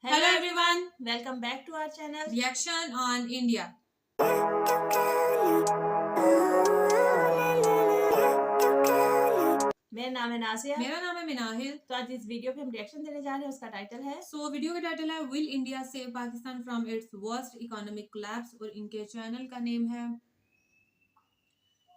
Hello everyone, welcome back to our channel reaction on India. मेरा नाम है नासिया। मेरा नाम है मिनाहिल। तो आज इस वीडियो पे हम रिएक्शन देने जा रहे हैं। उसका टाइटल है वीडियो का टाइटल है will India save Pakistan from its worst economic collapse और इनके चैनल का नेम है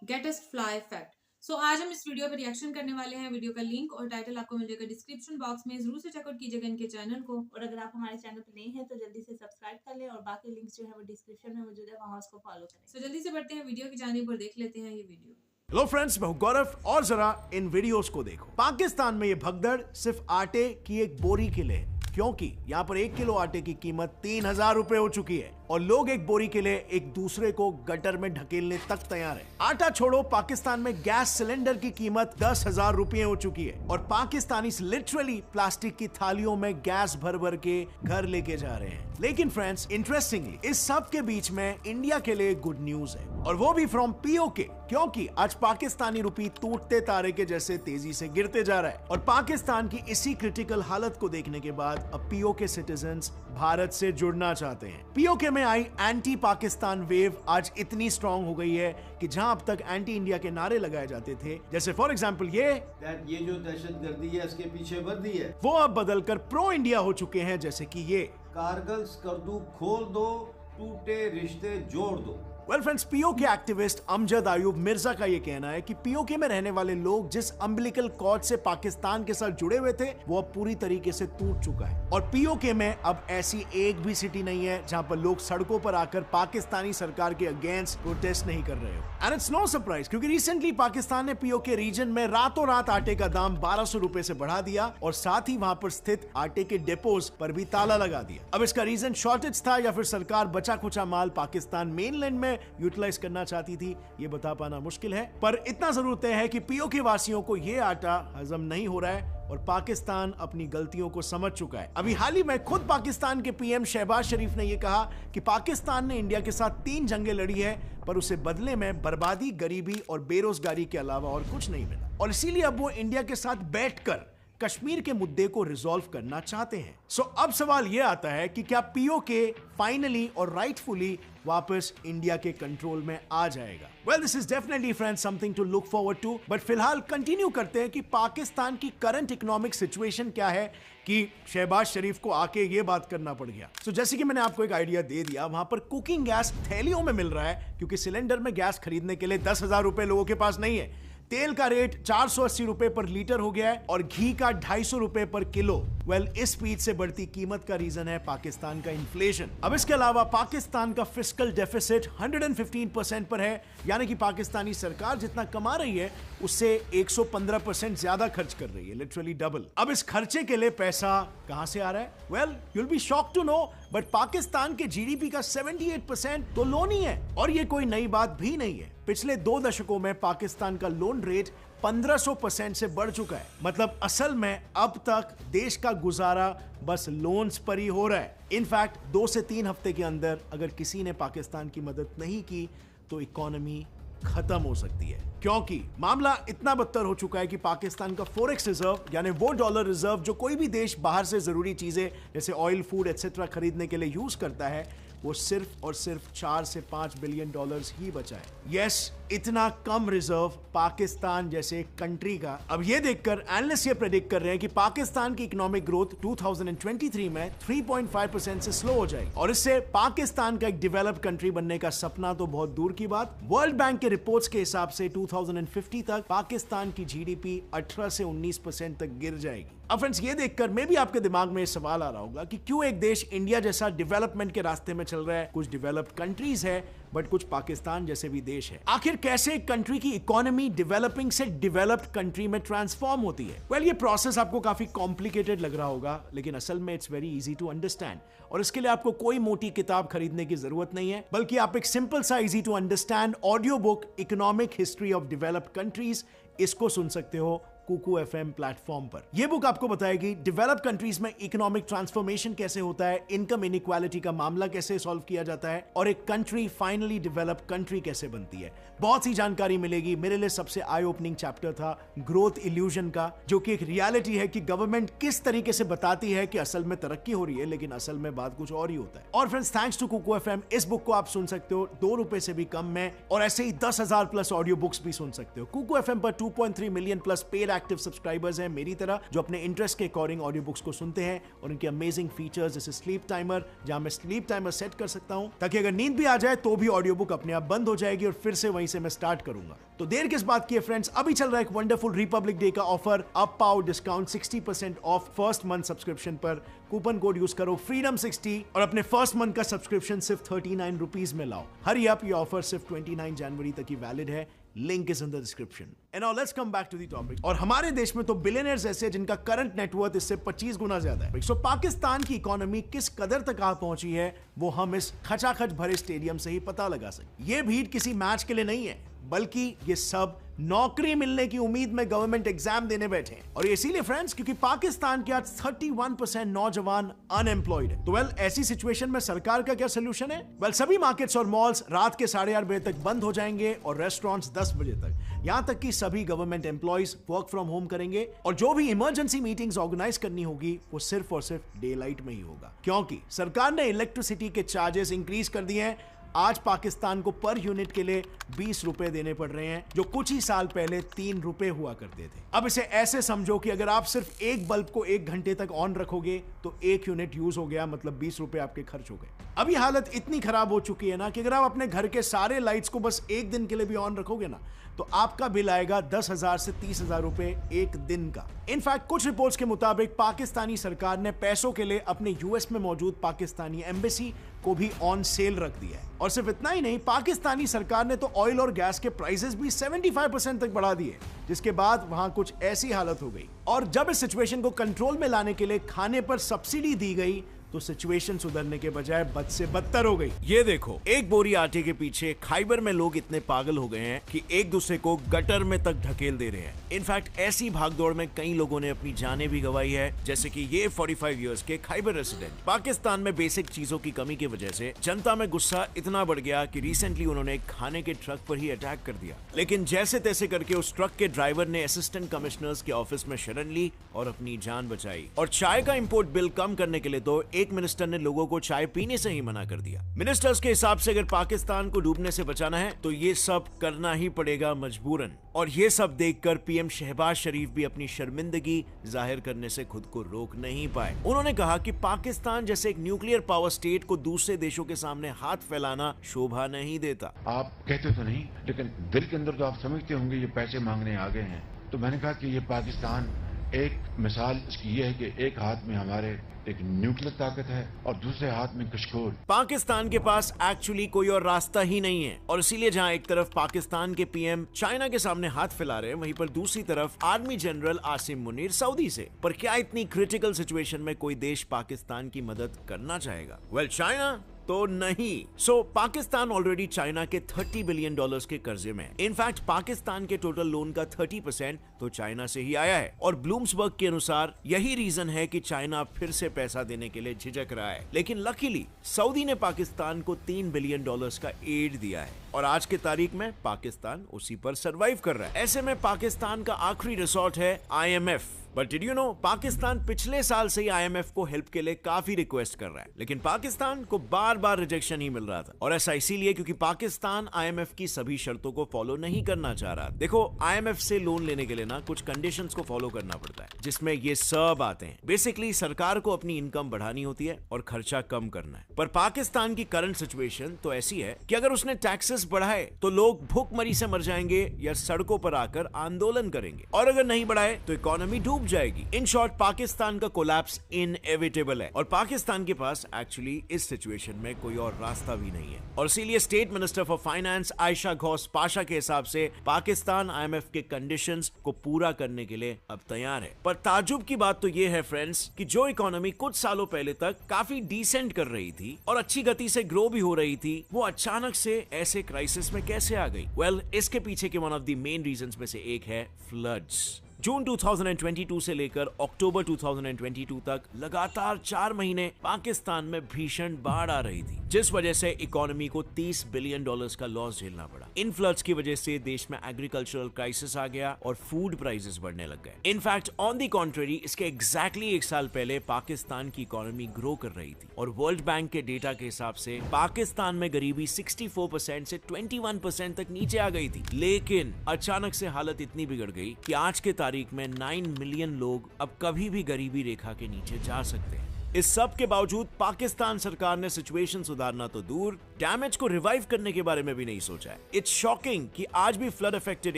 गेटेस्ट फ्लाई फैक्ट। आज हम इस वीडियो पर रिएक्शन करने वाले हैं। वीडियो का लिंक और टाइटल आपको मिल जाएगा डिस्क्रिप्शन बॉक्स में, जरूर से चेकआउट कीजिएगा इनके चैनल को। और अगर आप हमारे चैनल पर नए हैं तो जल्दी से सब्सक्राइब कर लें और बाकी लिंक्स जो है वो डिस्क्रिप्शन में मौजूद है, वहां उसको फॉलो करें। जल्दी से बढ़ते हैं वीडियो की जानिब और देख लेते हैं ये वीडियो। हेलो फ्रेंड्स, मैं हूं गौरव और जरा इन वीडियोस को देखो। पाकिस्तान में ये भगदड़ सिर्फ आटे की एक बोरी के लिए, क्योंकि यहाँ पर 1 किलो आटे की कीमत 3000 रुपए हो चुकी है और लोग एक बोरी के लिए एक दूसरे को गटर में ढकेलने तक तैयार है। आटा छोड़ो, पाकिस्तान में गैस सिलेंडर की कीमत 10,000 रुपए हो चुकी है और पाकिस्तानी लिटरली प्लास्टिक की थालियों में गैस भर भर के घर लेके जा रहे हैं। लेकिन फ्रेंड्स, इंटरेस्टिंगली इस सब के बीच में इंडिया के लिए गुड न्यूज है, और वो भी फ्रॉम पीओके, क्योंकि आज पाकिस्तानी रुपी टूटते तारे के जैसे तेजी से गिरते जा रहा है। और पाकिस्तान की इसी क्रिटिकल हालत को देखने के बाद अब पीओके सिटीजन्स भारत से जुड़ना चाहते हैं। पीओके में आई एंटी पाकिस्तान वेव आज इतनी स्ट्रांग हो गई है कि जहां अब तक एंटी इंडिया के नारे लगाए जाते थे, जैसे फॉर एग्जांपल ये जो दहशतगर्दी है इसके पीछे वर्दी है, वो अब बदलकर प्रो इंडिया हो चुके हैं, जैसे कि ये कारगिल स्कर्दू खोल दो, टूटे रिश्ते जोड़ दो। Well friends, PoK activist Amjad Ayub Mirza का ये कहना है कि पीओके में रहने वाले लोग जिस अम्बिलिकल कॉर्ड से पाकिस्तान के साथ जुड़े हुए थे वो अब पूरी तरीके से टूट चुका है और पीओके में अब ऐसी एक भी सिटी नहीं है जहां पर लोग सड़कों पर आकर पाकिस्तानी सरकार के अगेंस्ट प्रोटेस्ट नहीं कर रहे हो। एंड इट्स नो सरप्राइज, क्योंकि रिसेंटली पाकिस्तान ने पीओके रीजन में रातों रात आटे का दाम 1200 रुपए से बढ़ा दिया और साथ ही वहां पर स्थित आटे के डिपोज पर भी ताला लगा दिया। अब इसका रीजन शॉर्टेज था या फिर सरकार बचा खुचा माल पाकिस्तान मेनलैंड में यूटिलाइज करना चाहती थी, ये बता पाना मुश्किल है, पर इतना जरूर तय है कि पीओके वासियों को ये आटा हजम नहीं हो रहा है और पाकिस्तान अपनी गलतियों को समझ चुका है। अभी हाल ही में खुद पाकिस्तान के पीएम शहबाज शरीफ ने यह कहा कि पाकिस्तान ने इंडिया के साथ 3 जंगें लड़ी है, पर उसे बदले में बर्बादी, गरीबी और बेरोजगारी के अलावा और कुछ नहीं मिला, और इसीलिए अब वो इंडिया के साथ बैठकर कश्मीर के मुद्दे को रिजॉल्व करना चाहते हैं। अब सवाल यह आता है कि क्या पीओके फाइनली और राइटफुली वापस इंडिया के कंट्रोल में आ जाएगा? Well, this is definitely friends something to look forward to, but फिलहाल कंटिन्यू करते हैं कि पाकिस्तान की करंट इकोनॉमिक सिचुएशन क्या है कि शहबाज शरीफ को आके ये बात करना पड़ गया। जैसे कि मैंने आपको एक आइडिया दे दिया, वहां पर कुकिंग गैस थैलियों में मिल रहा है, क्योंकि सिलेंडर में गैस खरीदने के लिए 10,000 रुपए लोगों के पास नहीं है। तेल का रेट 480 रुपए पर लीटर हो गया है और घी का 250 रुपए पर किलो। वेल, इस स्पीड से बढ़ती कीमत का रीजन है पाकिस्तान का इन्फ्लेशन। अब इसके अलावा पाकिस्तान का फिस्कल डेफिसिट 115% पर है, यानी कि पाकिस्तानी सरकार जितना कमा रही है उससे 115% ज्यादा खर्च कर रही है, लिटरली डबल। अब इस खर्चे के लिए पैसा कहां से आ रहा है? Well, you will be shocked to know, but Pakistan के जीडीपी का 78% तो लोन ही है, और ये कोई नई बात भी नहीं है। पिछले 2 दशकों में पाकिस्तान का लोन रेट 1500% से बढ़ चुका है। मतलब असल में अब तक देश का गुजारा बस लोन्स पर ही हो रहा है। इनफैक्ट 2 से 3 हफ्ते के अंदर अगर किसी ने पाकिस्तान की मदद नहीं की तो इकोनॉमी खत्म हो सकती है, क्योंकि मामला इतना बदतर हो चुका है कि पाकिस्तान का फॉरेक्स रिजर्व, यानी वो डॉलर रिजर्व जो कोई भी देश बाहर से जरूरी चीजें जैसे ऑयल, फूड एटसेट्रा खरीदने के लिए यूज करता है, वो सिर्फ और सिर्फ 4 से 5 बिलियन डॉलर्स ही बचा है। यस, इतना कम रिजर्व पाकिस्तान जैसे कंट्री का। अब ये देखकर एनालिस्ट ये प्रेडिक्ट कर रहे हैं कि पाकिस्तान की इकोनॉमिक ग्रोथ 2023 में 3.5% से स्लो हो जाएगी, और इससे पाकिस्तान का एक डेवलप्ड कंट्री बनने का सपना तो बहुत दूर की बात। वर्ल्ड बैंक के रिपोर्ट्स के हिसाब से 2050 तक पाकिस्तान की जीडीपी 18 से 19% तक गिर जाएगी। अब फ्रेंड्स, ये देखकर मे भी आपके दिमाग में सवाल आ रहा होगा कि क्यों एक देश इंडिया जैसा डेवलपमेंट के रास्ते में चल रहा है, कुछ डेवलप्ड कंट्रीज है बट कुछ पाकिस्तान जैसे भी देश है, आखिर कैसे एक कंट्री की इकोनॉमी डेवलपिंग से डेवलप्ड कंट्री में ट्रांसफॉर्म होती है? वेल, ये प्रोसेस आपको काफी कॉम्प्लिकेटेड लग रहा होगा, लेकिन असल में it's very easy to understand, और इसके लिए आपको कोई मोटी किताब खरीदने की जरूरत नहीं है, बल्कि आप एक सिंपल सा easy to understand audio book economic history of developed countries, इसको सुन सकते हो कुकू FM प्लेटफॉर्म पर। यह बुक आपको बताएगी डेवलप कंट्रीज में इकोनॉमिक ट्रांसफॉर्मेशन कैसे होता है, इनकम इनइक्वालिटी का मामला कैसे सॉल्व किया जाता है और एक कंट्री फाइनली डेवलप कंट्री कैसे बनती है। बहुत सी जानकारी मिलेगी। मेरे लिए सबसे आई ओपनिंग चैप्टर था ग्रोथ इल्यूजन का, जो कि एक रियलिटी है कि गवर्नमेंट किस तरीके से बताती है कि असल में तरक्की हो रही है, लेकिन असल में बात कुछ और ही होता है। और friends, thanks to Kuku FM, इस बुक को आप सुन सकते हो ₹2 से भी कम में, और ऐसे ही 10,000 प्लस ऑडियो बुक्स भी सुन सकते हो। कुकू FM पर 2.3 million plus paid active subscribers हैं मेरी तरह, जो अपने इंटरेस्ट के अकॉर्डिंग ऑडियो बुक्स को सुनते हैं, और उनके अमेजिंग फीचर्स जैसे स्लीप टाइमर, जहां मैं स्लीप टाइमर सेट कर सकता हूं ताकि अगर नींद भी आ जाए तो भी ऑडियो बुक अपने आप बंद हो जाएगी और फिर से वहीं से मैं स्टार्ट करूंगा। तो देर किस बात की है फ्रेंड्स, अभी चल रहा है एक वंडरफुल रिपब्लिक डे का ऑफर, अप पाओ discount 60% of first month subscription पर। कूपन कोड यूज करो freedom60 और अपने फर्स्ट मंथ का सब्सक्रिप्शन सिर्फ ₹39 में लाओ। हरी अप, ये ऑफर सिर्फ 29 जनवरी तक ही वैलिड है। Link is in the description. And now let's come back to the topic. और हमारे देश में तो बिलियनर्स ऐसे हैं जिनका करंट नेटवर्थ इससे 25 गुना ज्यादा है। सो पाकिस्तान की इकोनॉमी किस कदर तक आ पहुंची है वो हम इस खचाखच भरे स्टेडियम से ही पता लगा सकते। ये भीड़ किसी मैच के लिए नहीं है, बल्कि ये सब नौकरी मिलने की उम्मीद में गवर्नमेंट एग्जाम देने बैठे हैं। और इसीलिए फ्रेंड्स, क्योंकि पाकिस्तान के आज 31% नौजवान अनएम्प्लॉयड है। तो ऐसी सिचुएशन में सरकार का क्या सोल्यूशन है? सभी मार्केट्स और मॉल्स रात के 8:30 बजे तक बंद हो जाएंगे और रेस्टोरेंट्स 10 बजे तक। यहां तक कि सभी government employees work from home करेंगे और जो भी इमरजेंसी मीटिंग्स ऑर्गेनाइज करनी होगी वो सिर्फ और सिर्फ डे लाइट में ही होगा, क्योंकि सरकार ने इलेक्ट्रिसिटी के चार्जेस इंक्रीज कर दिए हैं। आज पाकिस्तान को पर यूनिट के लिए ₹20 देने पड़ रहे हैं, जो कुछ ही साल पहले ₹3 हुआ करते थे। अब इसे ऐसे समझो कि अगर आप सिर्फ एक बल्ब को 1 घंटे तक ऑन रखोगे तो 1 यूनिट यूज हो गया, मतलब ₹20 आपके खर्च हो गए। अभी हालत इतनी खराब हो चुकी है ना कि अगर आप अपने घर के सारे लाइट्स को बस 1 दिन के लिए भी ऑन रखोगे ना तो आपका बिल आएगा 10,000 से 30,000 रुपए एक दिन का। इनफैक्ट कुछ रिपोर्ट्स के मुताबिक पाकिस्तानी सरकार ने पैसों के लिए अपने यूएस में मौजूद पाकिस्तानी एम्बेसी को भी ऑन सेल रख दिया है। और सिर्फ इतना ही नहीं, पाकिस्तानी सरकार ने तो ऑयल और गैस के प्राइसेस भी 75% तक बढ़ा दिए, जिसके बाद वहां कुछ ऐसी हालत हो गई। और जब इस सिचुएशन को कंट्रोल में लाने के लिए खाने पर सब्सिडी दी गई तो सिचुएशन सुधरने के बजाय बद से बदतर हो गई। ये देखो, एक बोरी आटे के पीछे खैबर में लोग इतने पागल हो गए हैं कि एक दूसरे को गटर में तक ढकेल दे रहे हैं। इनफैक्ट ऐसी भागदौड़ में कई लोगों ने अपनी जानें भी गंवाई है, जैसे कि ये 45 इयर्स के खैबर रेसिडेंट। पाकिस्तान में बेसिक चीजों की कमी की वजह से जनता में गुस्सा इतना बढ़ गया कि रिसेंटली उन्होंने खाने के ट्रक पर ही अटैक कर दिया। लेकिन जैसे तैसे करके उस ट्रक के ड्राइवर ने असिस्टेंट कमिश्नर्स के ऑफिस में शरण ली और अपनी जान बचाई। और चाय का इंपोर्ट बिल कम करने के लिए तो एक मिनिस्टर ने लोगों को चाय पीने से ही मना कर दिया। मिनिस्टर्स के हिसाब से अगर पाकिस्तान को डूबने से बचाना है तो ये सब करना ही पड़ेगा मजबूरन। और ये सब देखकर पीएम शहबाज शरीफ भी अपनी शर्मिंदगी जाहिर करने से खुद को रोक नहीं पाए। उन्होंने कहा कि पाकिस्तान जैसे एक न्यूक्लियर पावर स्टेट को दूसरे देशों के सामने हाथ फैलाना शोभा नहीं देता। आप कहते तो नहीं, लेकिन दिल के अंदर तो आप समझते होंगे ये पैसे मांगने आ गए हैं। तो मैंने कहा कि ये पाकिस्तान, एक मिसाल इसकी ये है कि एक हाथ में हमारे एक न्यूक्लियर ताकत है और दूसरे हाथ में कशकोल। पाकिस्तान के पास एक्चुअली कोई और रास्ता ही नहीं है। और इसीलिए जहां एक तरफ पाकिस्तान के पीएम चाइना के सामने हाथ फैला रहे हैं, वहीं पर दूसरी तरफ army general Asim Munir Saudi से। पर क्या इतनी क्रिटिकल सिचुएशन में कोई देश पाकिस्तान की मदद करना चाहेगा? चाइना तो नहीं। पाकिस्तान ऑलरेडी चाइना के $30 बिलियन के कर्जे में है। इनफैक्ट पाकिस्तान के टोटल लोन का 30% तो चाइना से ही आया है। और ब्लूम्सबर्ग के अनुसार यही रीजन है कि चाइना फिर से पैसा देने के लिए झिझक रहा है। लेकिन लकीली सऊदी ने पाकिस्तान को $3 बिलियन का एड दिया है और आज के तारीख में पाकिस्तान उसी पर सरवाइव कर रहा है। ऐसे में पाकिस्तान का आखिरी रिसोर्ट है IMF। But did you know, Pakistan पिछले साल से ही IMF को हेल्प के लिए काफी रिक्वेस्ट कर रहा है, लेकिन पाकिस्तान को बार बार रिजेक्शन ही मिल रहा था। और ऐसा इसीलिए क्योंकि पाकिस्तान IMF की सभी शर्तों को फॉलो नहीं करना चाह रहा। देखो, IMF से लोन लेने के लिए ना कुछ कंडीशंस को फॉलो करना पड़ता है, जिसमें ये सब आते हैं। बेसिकली सरकार को अपनी इनकम बढ़ानी होती है और खर्चा कम करना है। पर पाकिस्तान की करंट सिचुएशन तो ऐसी है कि अगर उसने टैक्सेस बढ़ाए तो लोग भूखमरी से मर जाएंगे या सड़कों पर आकर आंदोलन करेंगे, और अगर नहीं बढ़ाए तो इकोनॉमी डूब जाएगी। इन शॉर्ट, पाकिस्तान का कोलैप्स इनएविटेबल है और पाकिस्तान के पास एक्चुअली इस सिचुएशन में कोई और रास्ता भी नहीं है। और इसीलिए state minister for finance Ayesha Ghosh Pasha के हिसाब से पाकिस्तान IMF के कंडीशंस को पूरा करने के लिए अब तैयार है। पर ताजुब की बात तो ये है फ्रेंड्स कि जो इकोनॉमी कुछ सालों पहले तक काफी डिसेंट कर रही थी और अच्छी गति से ग्रो भी हो रही थी, वो अचानक से ऐसे क्राइसिस में कैसे आ गई? इसके पीछे के one of the main reasons में से एक है फ्लड्स। जून 2022 से लेकर अक्टूबर 2022 तक लगातार 4 महीने पाकिस्तान में भीषण बाढ़ आ रही थी, जिस वजह से इकोनॉमी को $30 बिलियन का लॉस झेलना पड़ा। इन फ्लड्स की वजह से देश में एग्रीकल्चरल क्राइसिस आ गया और फूड प्राइसेस बढ़ने लग गए। इनफैक्ट ऑन द कॉन्ट्ररी, इसके एग्जैक्टली 1 साल पहले पाकिस्तान की इकोनॉमी ग्रो कर रही थी और वर्ल्ड बैंक के डेटा के हिसाब से पाकिस्तान में गरीबी 64% से 21% तक नीचे आ गई थी। लेकिन अचानक से हालत इतनी बिगड़ गई कि आज के तारीख में 9 मिलियन लोग अब कभी भी गरीबी रेखा के नीचे जा सकते हैं। इस सब के बावजूद पाकिस्तान सरकार ने सिचुएशन सुधारना तो दूर, डैमेज को रिवाइव करने के बारे में भी नहीं सोचा है। इट्स शॉकिंग कि आज भी फ्लड अफेक्टेड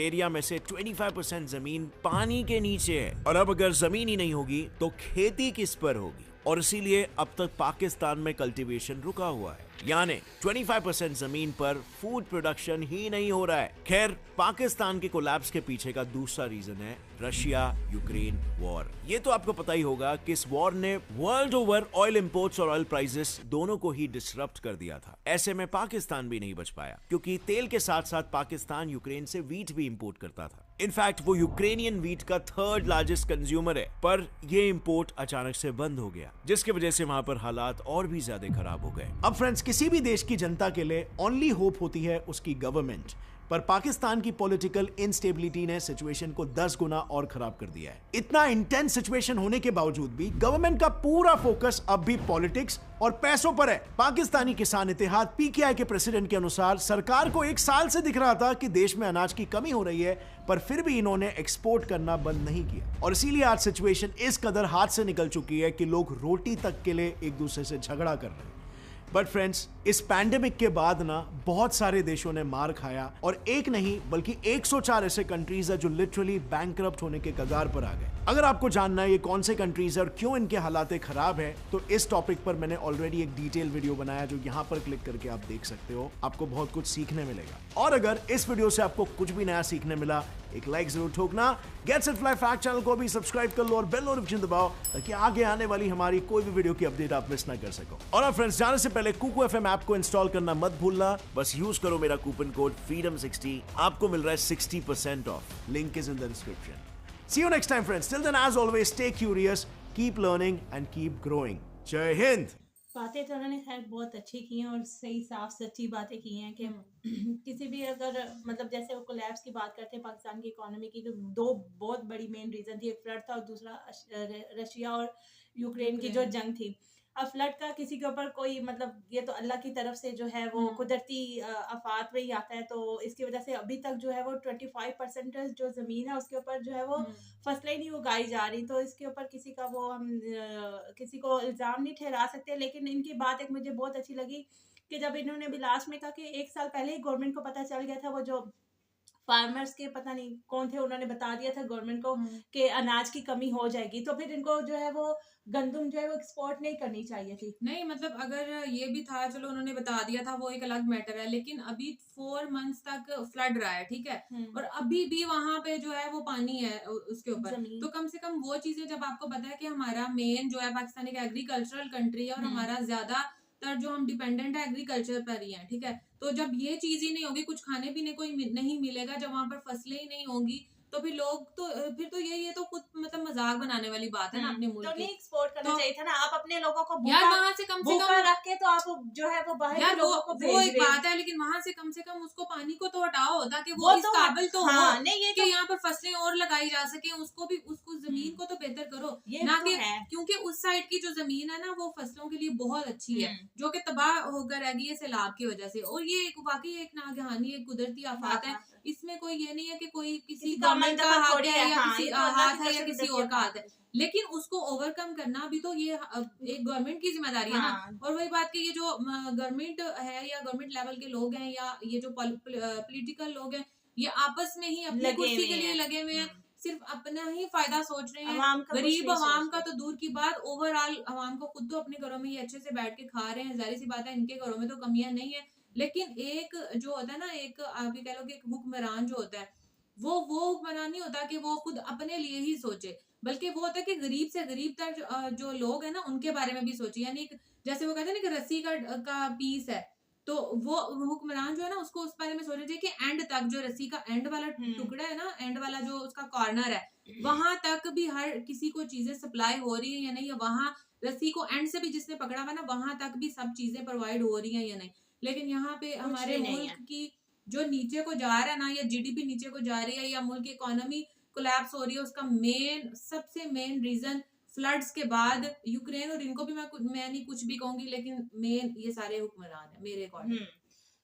एरिया में से 25% जमीन पानी के नीचे है और अब अगर जमीन ही नहीं होगी तो खेती किस पर होगी, और इसीलिए अब तक पाकिस्तान में कल्टीवेशन रुका हुआ है, यानी 25% जमीन पर फूड प्रोडक्शन ही नहीं हो रहा है। खैर, पाकिस्तान के कोलैप्स के पीछे का दूसरा रीजन है रशिया यूक्रेन वॉर। ये तो आपको पता ही होगा कि इस वॉर ने वर्ल्ड ओवर ऑयल इंपोर्ट्स और ऑयल प्राइसेस दोनों को ही डिसरप्ट कर दिया था। ऐसे में पाकिस्तान भी नहीं बच पाया, क्योंकि तेल के साथ साथ पाकिस्तान यूक्रेन से व्हीट भी इंपोर्ट करता था। इनफैक्ट वो यूक्रेनियन व्हीट का 3rd लार्जेस्ट कंज्यूमर है, पर ये इंपोर्ट अचानक से बंद हो गया, जिसकी वजह से वहां पर हालात और भी ज्यादा खराब हो गए। अब फ्रेंड्स, किसी भी देश की जनता के लिए ओनली होप होती है उसकी गवर्नमेंट, पर पाकिस्तान की पॉलिटिकल इंस्टेबिलिटी ने सिचुएशन को 10 गुना और खराब कर दिया है। इतना इंटेंस सिचुएशन होने के बावजूद भी गवर्नमेंट का पूरा फोकस अब भी पॉलिटिक्स और पैसों पर है। पाकिस्तानी किसान इत्तेहाद PKI के प्रेसिडेंट के अनुसार सरकार को 1 साल से दिख रहा था कि देश में अनाज की कमी हो रही है, पर फिर भी इन्होंने एक्सपोर्ट करना बंद नहीं किया, और इसीलिए आज सिचुएशन इस कदर हाथ से निकल चुकी है कि लोग रोटी तक के लिए एक दूसरे से झगड़ा कर रहे हैं। बट फ्रेंड्स, इस पैंडेमिक के बाद ना बहुत सारे देशों ने मार खाया, और एक नहीं बल्कि 104 ऐसे कंट्रीज है जो लिटरली बैंकरप्ट होने के कगार पर आ गए। अगर आपको जानना है ये कौन से कंट्रीज है और क्यों इनके हालात खराब है, तो इस टॉपिक पर मैंने ऑलरेडी एक डिटेल वीडियो बनाया जो यहाँ पर क्लिक करके आप देख सकते हो। आपको बहुत कुछ सीखने मिलेगा, और अगर इस वीडियो से आपको कुछ भी नया सीखने मिला, एक लाइक जरूर ठोकना। Gets it fly fact channel को भी सब्सक्राइब कर लो और बेल नोटिफिकेशन दबाओ, ताकि आगे आने वाली हमारी कोई भी वीडियो की अपडेट आप मिस ना कर सको। और फ्रेंड्स, जाने से पहले कुकू FM ऐप को इंस्टॉल करना मत भूलना। बस यूज करो मेरा कूपन कोड FREEDOM60, आपको मिल रहा है 60% of. Link is in the description. See you next time, friends. Till then, as always, stay curious, keep learning, and keep growing. जय हिंद। बातें तो उन्होंने खैर बहुत अच्छी की हैं और सही साफ सच्ची बातें की हैं कि किसी भी अगर मतलब जैसे वो कोलैप्स की बात करते हैं पाकिस्तान की इकोनॉमी की, तो 2 बहुत बड़ी मेन रीज़न थी, एक फ्लड था और दूसरा रशिया और यूक्रेन की जो जंग थी। अब फ्लड का किसी के ऊपर कोई मतलब, ये तो अल्लाह की तरफ से जो है वो कुदरती आफात में ही आता है, तो इसकी वजह से अभी तक जो है वो 25% जो ज़मीन है उसके ऊपर जो है वो फसलें नहीं उगाई जा रही। तो इसके ऊपर किसी का वो हम किसी को इल्ज़ाम नहीं ठहरा सकते। लेकिन इनकी बात एक मुझे बहुत अच्छी लगी कि जब इन्होंने भी लास्ट में कहा कि 1 साल पहले ही गवर्नमेंट को पता चल गया था, वो जो फार्मर्स के पता नहीं कौन थे, उन्होंने बता दिया था गवर्नमेंट को कि अनाज की कमी हो जाएगी, तो फिर इनको जो है वो गंदम जो है वो एक्सपोर्ट नहीं करनी चाहिए थी। नहीं मतलब अगर ये भी था, चलो उन्होंने बता दिया था, वो एक अलग मैटर है, लेकिन अभी 4 मंथ्स तक फ्लड रहा है, ठीक है, और अभी भी वहां पे जो है वो पानी है उसके ऊपर। तो कम से कम वो चीजें, जब आपको पता है कि हमारा मेन जो है पाकिस्तान एक एग्रीकल्चरल कंट्री है और हमारा ज्यादातर जो हम डिपेंडेंट है एग्रीकल्चर पर ही है, ठीक है, तो जब ये चीज ही नहीं होगी, कुछ खाने पीने को ही नहीं मिलेगा, जब वहां पर फसलें ही नहीं होंगी, तो फिर लोग तो फिर तो ये तो खुद मतलब मजाक बनाने वाली बात है ना अपने मुल्क तो की। नहीं एक्सपोर्ट करना चाहिए था ना, आप अपने लोगों को यार वहां से कम रख के तो आप जो है वो बाहर यार के लोगों को वो एक बात है, लेकिन वहां से कम उसको पानी को तो हटाओ, ताकि वो इस काबिल तो हो कि यहाँ पर फसलें और लगाई जा सके, उसको जमीन को तो बेहतर करो ना, कि क्योंकि उस साइड की जो जमीन है ना वो फसलों के लिए बहुत अच्छी है, जो कि तबाह होकर रह गई है सैलाब की वजह से। और ये वाकई एक नागहानी एक कुदरती आफत है, इसमें कोई ये नहीं है कि कोई किसी गवर्नमेंट का हाथ है या किसी हाथ है या किसी और का हाथ है, लेकिन उसको ओवरकम करना भी तो ये एक गवर्नमेंट की जिम्मेदारी है ना। और वही बात कि ये जो गवर्नमेंट है या गवर्नमेंट लेवल के लोग हैं या ये जो पॉलिटिकल लोग हैं, ये आपस में ही अपनी कुर्सी के लिए लगे हुए हैं, सिर्फ अपना ही फायदा सोच रहे हैं। गरीब आवाम का तो दूर की बात, ओवरऑल आवाम को खुद तो अपने घरों में ही अच्छे से बैठ के खा रहे हैं, जाहिर सी बात है इनके घरों में तो कमियां नहीं है, लेकिन एक जो होता है ना, एक आप ये कह लो कि एक हुक्मरान जो होता है, वो हुक्मरान नहीं होता कि वो खुद अपने लिए ही सोचे, बल्कि वो होता है कि गरीब से गरीब तक जो लोग हैं ना उनके बारे में भी सोचे। यानी जैसे वो कहते हैं ना कि रस्सी का पीस है, तो वो हुक्मरान जो है ना उसको उस बारे में सोचना चाहिए कि एंड तक जो रस्सी का एंड वाला टुकड़ा है ना, एंड वाला जो उसका कॉर्नर है, वहां तक भी हर किसी को चीजें सप्लाई हो रही है या नहीं, या वहां रस्सी को एंड से भी जिसने पकड़ा हुआ ना वहां तक भी सब चीजें प्रोवाइड हो रही है या नहीं। लेकिन यहाँ पे हमारे मुल्क की जो नीचे को जा रहा है ना, या जीडीपी नीचे को जा रही है, या मुल्क की इकोनॉमी कोलैप्स हो रही है, उसका सबसे मेन रीजन फ्लड्स के बाद यूक्रेन, और इनको भी मैं नहीं कुछ भी कहूंगी, लेकिन मेन ये सारे हुक्मरान है मेरे अकॉर्डिंग।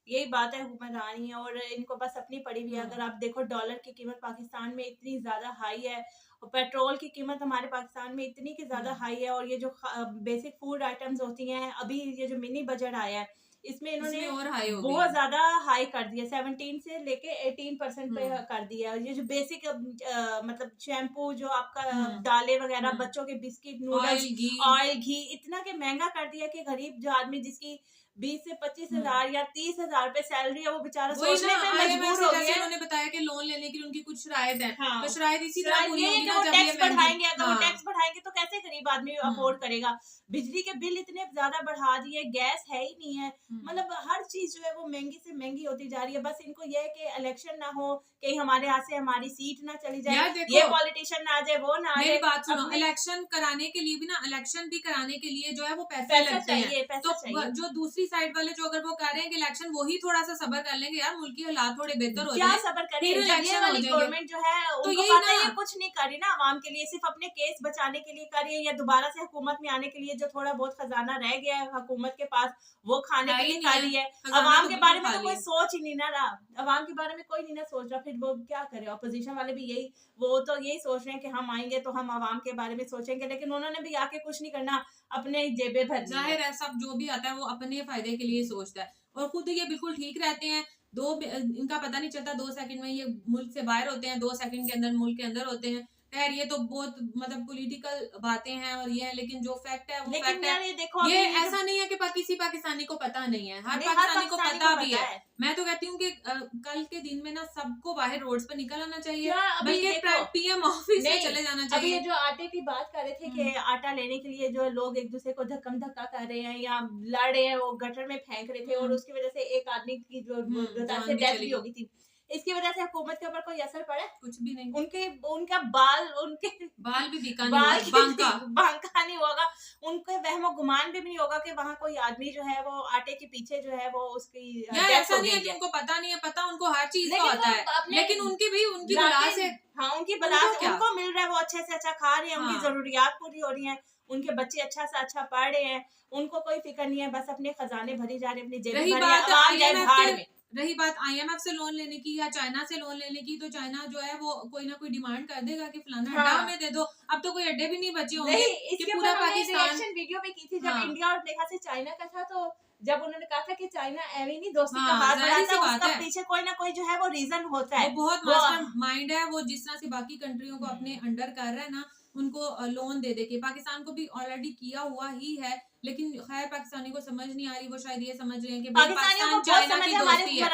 यही बात है, हुक्मरानी है और इनको बस अपनी पड़ी हुई है। अगर आप देखो डॉलर की कीमत पाकिस्तान में इतनी ज्यादा हाई है, और पेट्रोल की कीमत हमारे पाकिस्तान में इतनी की ज्यादा हाई है, और ये जो बेसिक फूड आइटम्स होती हैं, अभी ये जो मिनी बजट आया है इसमें इन्होंने और हाई हो बहुत ज्यादा हाई कर दिया, 17 से लेके 18% पे कर दिया। ये जो बेसिक मतलब शैम्पू, जो आपका दालें वगैरह, बच्चों के बिस्किट, नूडल्स, ऑयल, घी इतना के महंगा कर दिया कि गरीब जो आदमी जिसकी 20 से 25 हजार या 30 हजार पे सैलरी है, वो बेचारा सोचने पे मजबूर हो गया। उन्होंने बताया कि लोन लेने की उनकी कुछ शरायत है, हाँ, तो शरायत इसी तरह पूरी होगी ना, जब टैक्स बढ़ाएंगे, अगर वो हाँ, टैक्स बढ़ाएंगे तो कैसे गरीब आदमी अफोर्ड करेगा। बिजली के बिल इतने ज्यादा बढ़ा दिए, गैस है ही नहीं है, मतलब हर चीज जो है वो महंगी से महंगी होती जा रही है। बस इनको यह है कि इलेक्शन ना हो, कहीं हमारे हाथ से हमारी सीट ना चली जाए, ये पॉलिटिशियन ना आ जाए, वो ना आ जाए। मेरी बात सुनो, इलेक्शन कराने के लिए भी ना, इलेक्शन भी कराने के लिए जो है वो पैसे लगते हैं, तो जो दूसरी साइड वाले जो अगर वो कह रहे हैं कि इलेक्शन, वही थोड़ा सा सबर कर लेंगे यार, मुल्क के हालात थोड़े बेहतर हो जाए, क्या सबर करें। इलेक्शन वाली गवर्नमेंट जो है तो उनको पता है ये कुछ नहीं कर रही ना आवाम के लिए, सिर्फ अपने केस बचाने के लिए कर रही है, या दोबारा से हुकूमत में आने के लिए जो थोड़ा बहुत खजाना रह गया है हुकूमत के पास वो खाने के लिए कर रही है। अवाम के बारे में तो कोई सोच ही नहीं ना रहा, अवाम के बारे में कोई नहीं ना सोच रहा, फिर वो क्या करे। अपोजिशन वाले भी यही, वो तो यही सोच रहे हैं कि हम आएंगे तो हम अवाम के बारे में सोचेंगे, लेकिन उन्होंने भी आके कुछ नहीं करना, अपने जेबें भर। जाहिर है सब जो भी आता है वो अपने फायदे के लिए सोचता है, और खुद ये बिल्कुल ठीक रहते हैं। इनका पता नहीं चलता, 2 सेकंड में ये मुल्क से बाहर होते हैं, 2 सेकंड के अंदर मुल्क के अंदर होते हैं। खैर ये तो बहुत मतलब पॉलिटिकल बातें हैं और ये है, लेकिन जो फैक्ट है वो फैक्ट है। देखो ये ऐसा नहीं है कि किसी पाकिस्तानी को पता नहीं है, हर पाकिस्तानी को पता भी है। मैं तो कहती हूँ कि कल के दिन में ना सबको बाहर रोड्स पर निकल आना चाहिए, बल्कि पीएम ऑफिस में चले जाना चाहिए। अभी ये जो आटे की बात कर रहे थे कि आटा लेने के लिए जो लोग एक दूसरे को धक्कम धक्का कर रहे हैं या लड़ रहे हैं, वो गटर में फेंक रहे थे, और उसकी वजह से एक आदमी की जो डेथ भी हो गई थी। इसकी वजह से हुकूमत के ऊपर कोई असर पड़ा? कुछ भी नहीं। उनका बाल भी बांका नहीं होगा, उनके वहमो गुमान भी नहीं होगा कि वहाँ कोई आदमी जो है वो आटे के पीछे जो है वो उसकी ऐसा नहीं है कि उनको पता नहीं है, पता उनको हर चीज का होता है, लेकिन उनकी बला से, हाँ उनकी बला से उनको मिल रहा है, वो अच्छे से अच्छा खा रहे हैं, उनकी जरूरियात पूरी हो रही है, उनके बच्चे अच्छा से अच्छा पढ़ रहे हैं, उनको कोई फिक्र नहीं है, बस अपने खजाने भरी जा रहे हैं, अपनी जेब। रही बात IMF से लोन लेने की या चाइना से लोन लेने की, तो चाइना जो है वो कोई ना कोई डिमांड कर देगा कि फलाना अड्डा में दे दो। अब तो कोई अड्डे भी नहीं बचे होंगे कि पूरा पाकिस्तान। वीडियो भी की थी जब इंडिया और देखा से चाइना का था, तो जब उन्होंने कहा था कि चाइना एवं नहीं दोस्ती का हाथ बढ़ाता है, उसका पीछे कोई ना कोई जो है वो रीजन होता है, वो बहुत मास्टर माइंड है, वो जिस तरह से बाकी कंट्रियों को अपने अंडर कर रहा है ना, उनको लोन दे के पाकिस्तान को भी ऑलरेडी किया हुआ ही है, लेकिन खैर पाकिस्तानी को समझ नहीं आ रही, वो शायद ये समझ रहे हैं कि पाकिस्तान चाइना की दोस्ती है।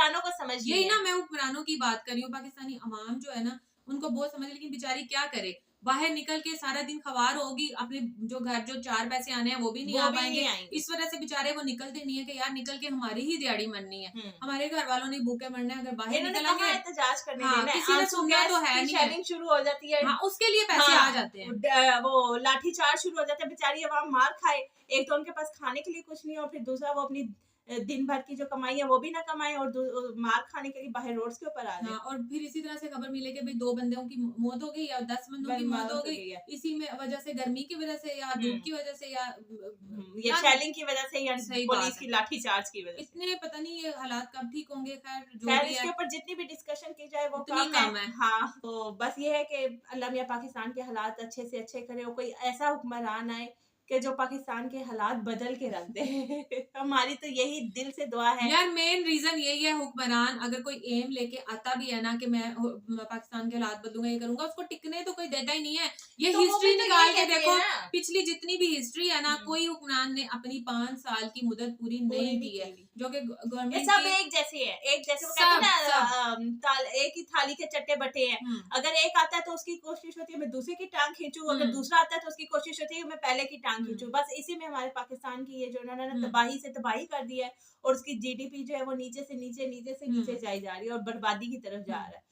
यही ना मैं हुक्मरानों की बात कर रही हूँ, पाकिस्तानी अवाम जो है ना उनको बहुत समझ, लेकिन बेचारी क्या करे, बाहर निकल के सारा दिन खवार होगी, अपने जो घर जो 4 पैसे आने हैं वो भी नहीं आ पाएंगे। इस वजह से बेचारे वो निकलते नहीं है कि यार निकल के हमारी ही दिहाड़ी मरनी है, हमारे घर वालों ने भूखे मरना है, अगर बाहर निकलेंगे एहतजाज करने किसी ने सुनना तो है नहीं, शुरू हो जाती है, उसके लिए पैसे आ जाते हैं, वो लाठीचार्ज शुरू हो जाता है, बेचारी अवाम मार खाए, एक तो उनके पास खाने के लिए कुछ नहीं, और फिर दूसरा वो अपनी दिन भर की जो कमाई है वो भी ना कमाए, और मार खाने के लिए बाहर रोड्स के ऊपर आ रहे हैं। और फिर इसी तरह से खबर मिले कि भाई 2 बंदों की मौत हो गई या 10 बंदों की मौत हो गई, इसी में वजह से, गर्मी की वजह से या धूप की वजह से या शेलिंग की वजह से या पुलिस की लाठीचार्ज की वजह से, इतने पता नहीं ये हालात कब ठीक होंगे। खैर इसके ऊपर जितनी भी डिस्कशन की जाए वो कम है। हाँ, तो बस ये है कि अल्लाह मियां पाकिस्तान के हालात अच्छे से अच्छे करे, और कोई ऐसा हुक्मरान आए कि जो पाकिस्तान के हालात बदल के रख दे। हमारी तो यही दिल से दुआ है यार, मेन रीजन यही है, हुक्मरान अगर कोई एम लेके आता भी है ना कि मैं पाकिस्तान के हालात बदलूंगा, ये करूंगा, उसको टिकने तो कोई देता ही नहीं है। ये तो हिस्ट्री निकाल के देखो, पिछली जितनी भी हिस्ट्री है ना, कोई हुक्मरान ने अपनी 5 साल की मुद्दत पूरी नहीं की है, जो कि गवर्नमेंट सब एक जैसे है, एक जैसे वो कहते हैं ना, एक ही थाली के चट्टे बटे हैं। अगर एक आता है तो उसकी कोशिश होती है मैं दूसरे की टांग खींचूं, अगर दूसरा आता है तो उसकी कोशिश होती है मैं पहले की टांग टांग खींचो। बस इसी में हमारे पाकिस्तान की ये जो उन्होंने तबाही से तबाही कर दिया है और उसकी जीडीपी जो है वो नीचे से नीचे जाई जा रही है और बर्बादी की तरफ जा रहा है।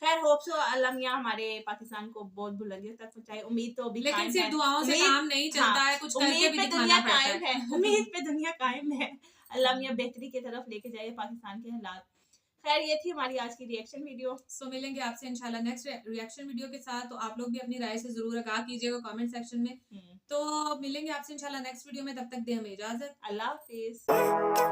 खैर होप सो अल्लाह मियां हमारे पाकिस्तान को बहुत बुलंदियों तक पहुंचाए। उम्मीद तो अभी लेकिन सिर्फ दुआओं से काम नहीं चलता है, कुछ करके भी दिखाना पड़ता है। उम्मीद पे दुनिया कायम है। अल्लाह मियां बेहतरी की तरफ लेके जाए पाकिस्तान के हालात। खैर ये थी हमारी आज की रिएक्शन वीडियो। सो मिलेंगे आपसे इंशाल्लाह नेक्स्ट रिएक्शन वीडियो के साथ। तो आप लोग भी अपनी राय से जरूर आगाह कीजिएगा कमेंट सेक्शन में। तो मिलेंगे आपसे इंशाल्लाह नेक्स्ट वीडियो में, तब तक दे हमें इजाजत। अल्लाह हाफिज।